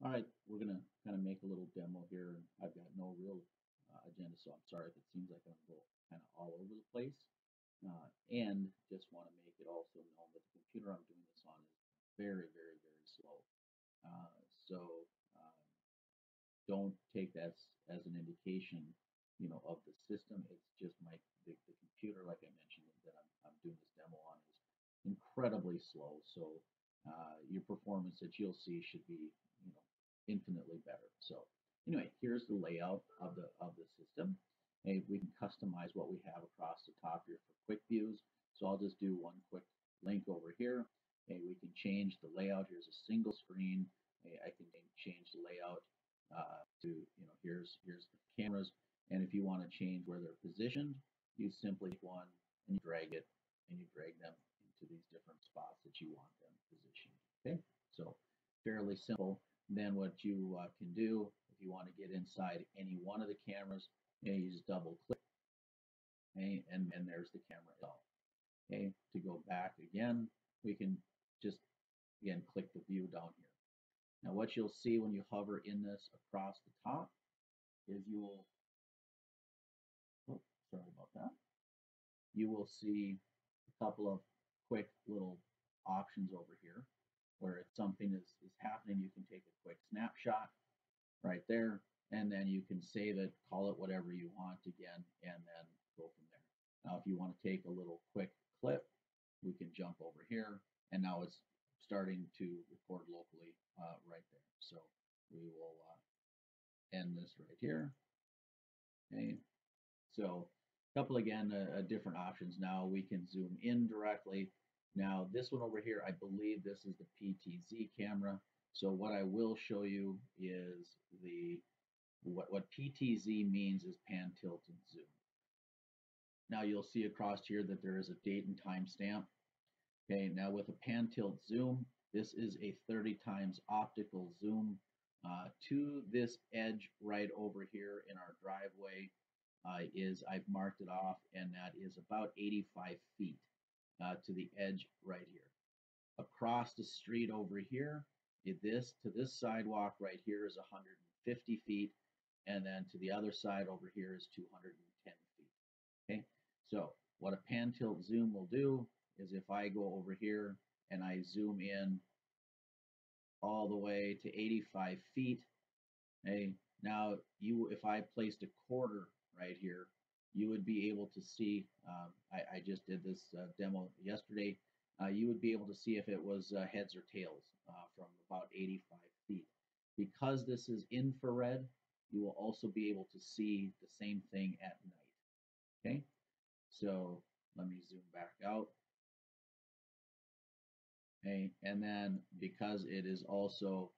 All right, we're gonna kind of make a little demo here. And I've got no real agenda, so I'm sorry if it seems like I'm going to go kind of all over the place. And just want to make it also known that the computer I'm doing this on is very, very, very slow. So don't take that as an indication, of the system. It's just the computer, like I mentioned, that I'm doing this demo on is incredibly slow. So your performance that you'll see should be, infinitely better. So anyway, here's the layout of the system. And we can customize what we have across the top here for quick views. So I'll just do one quick link over here. Okay, we can change the layout. Here's a single screen. Okay, I can change the layout to, here's the cameras. And if you want to change where they're positioned, you simply take one and you drag it and you drag them into these different spots that you want them positioned. Okay, so fairly simple. Then what you can do if you want to get inside any one of the cameras, you just double click, okay, and there's the camera itself. Okay, to go back again, we can just again click the view down here. Now what you'll see when you hover in this across the top is oh, sorry about that. You will see a couple of quick little options over here where if something is happening, you can take a quick snapshot right there, and then you can save it, call it whatever you want again, and then go from there. Now, if you want to take a little quick clip, we can jump over here, and now it's starting to record locally right there. So we will end this right here. Okay, so a couple again different options. Now we can zoom in directly. Now this one over here, I believe this is the PTZ camera. So what I will show you is what PTZ means is pan, tilt, and zoom. Now you'll see across here that there is a date and time stamp. Okay, now with a pan, tilt, zoom, this is a 30 times optical zoom to this edge right over here in our driveway I've marked it off, and that is about 85 feet to the edge right here. Across the street over here, to this sidewalk right here is 150 feet, and then to the other side over here is 210 feet. Okay, so what a pan tilt zoom will do is if I go over here and I zoom in all the way to 85 feet, okay, now if I placed a quarter right here, you would be able to see, I just did this demo yesterday, you would be able to see if it was heads or tails from about 85 feet. Because this is infrared, you will also be able to see the same thing at night. Okay, so let me zoom back out. Okay, and then because it is also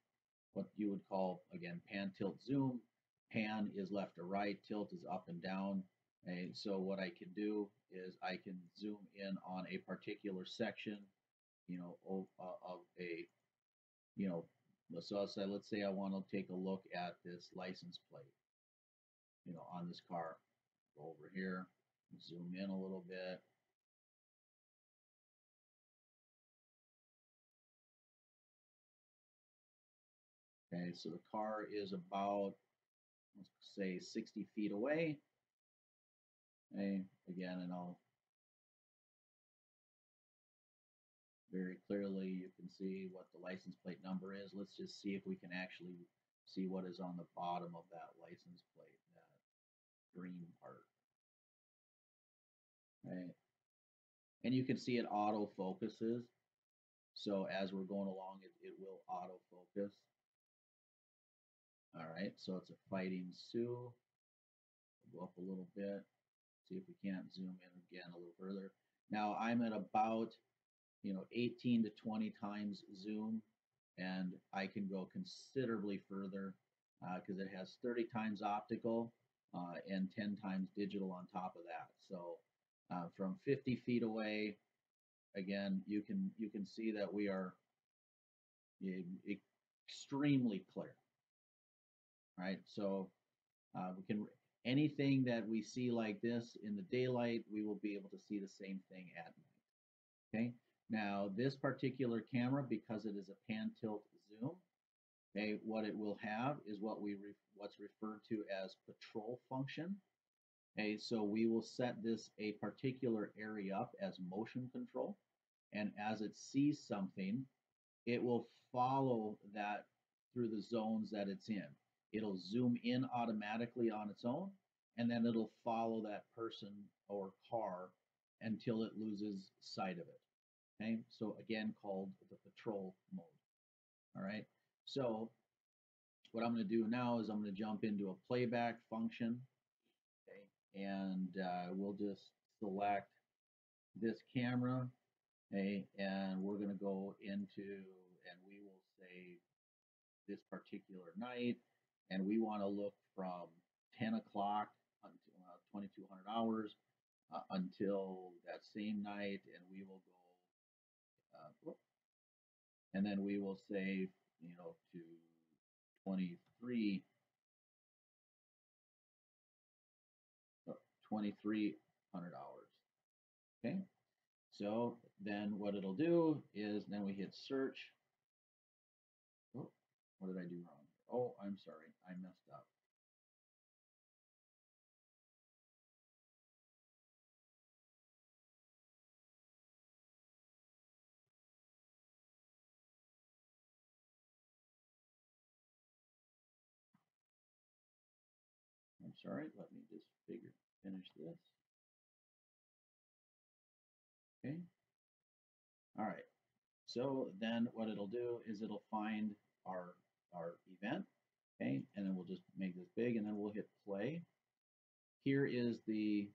what you would call, again, pan, tilt, zoom. Pan is left to right, tilt is up and down. Okay, so what I can do is I can zoom in on a particular section, of a, you know, so let's say I want to take a look at this license plate, on this car. Go over here, zoom in a little bit. Okay, so the car is about, let's say, 60 feet away. Okay, again, and I'll very clearly, you can see what the license plate number is. Let's just see if we can actually see what is on the bottom of that license plate, that green part. Right? And you can see it auto focuses. So as we're going along, it will auto focus. All right, so it's a Fighting Sioux. We'll go up a little bit, see if we can't zoom in again a little further. Now I'm at about 18 to 20 times zoom, and I can go considerably further because it has 30 times optical and 10 times digital on top of that. So from 50 feet away, again, you can see that we are extremely clear, right? So we can anything that we see like this in the daylight, we will be able to see the same thing at night. Okay. Now this particular camera, because it is a pan tilt zoom, Okay, what it will have is what's referred to as patrol function. Okay, so we will set this a particular area up as motion control, and as it sees something, it will follow that through the zones that it's in. It'll zoom in automatically on its own, and then it'll follow that person or car until it loses sight of it. Okay, so again, called the patrol mode. All right, so what I'm going to do now is I'm going to jump into a playback function. Okay, and we'll just select this camera. Okay, and we're going to go into, and we will say this particular night, and we want to look from 10 o'clock until 2200 hours until that same night, and we will go, and then we will say, to 23, 2300 hours. Okay, so then what it'll do is then we hit search. Oh, what did I do wrong? Oh, I'm sorry, I messed up. I'm sorry, let me just finish this. Okay. All right. So then what it'll do is it'll find our our event, okay, and then we'll just make this big and then we'll hit play. Here is the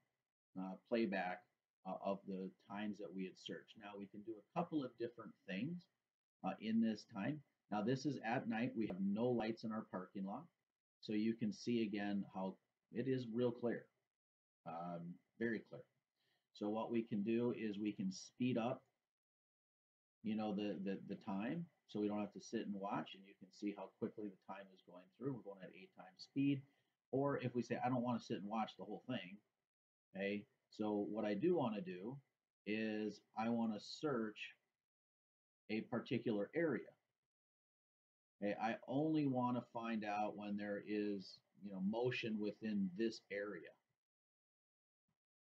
playback of the times that we had searched. Now we can do a couple of different things in this time. Now this is at night. We have no lights in our parking lot. So you can see again how it is real clear, very clear. So what we can do is we can speed up, the time, so we don't have to sit and watch, and you can see how quickly the time is going through. We're going at 8 times speed. Or if we say, I don't want to sit and watch the whole thing, okay, so what I do want to do is I want to search a particular area. Okay, I only want to find out when there is, motion within this area.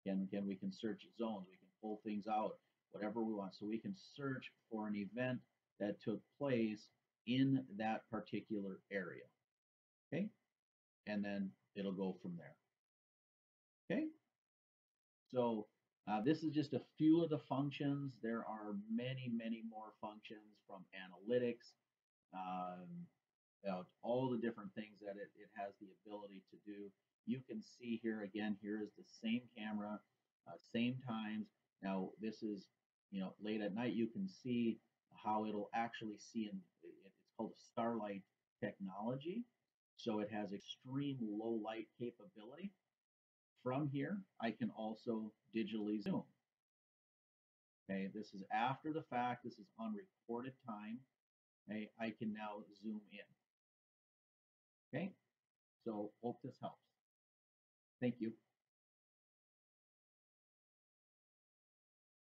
Again, we can search zones, we can pull things out, whatever we want. So we can search for an event that took place in that particular area. Okay, and then it'll go from there. Okay, so this is just a few of the functions. There are many, many more functions from analytics, um, all the different things that it has the ability to do. You can see here again, here is the same camera, same times. Now this is, late at night, you can see how it'll actually see it's called a starlight technology. So it has extreme low light capability. From here, I can also digitally zoom. Okay, this is after the fact. This is on recorded time. Okay, I can now zoom in. Okay, so hope this helps. Thank you.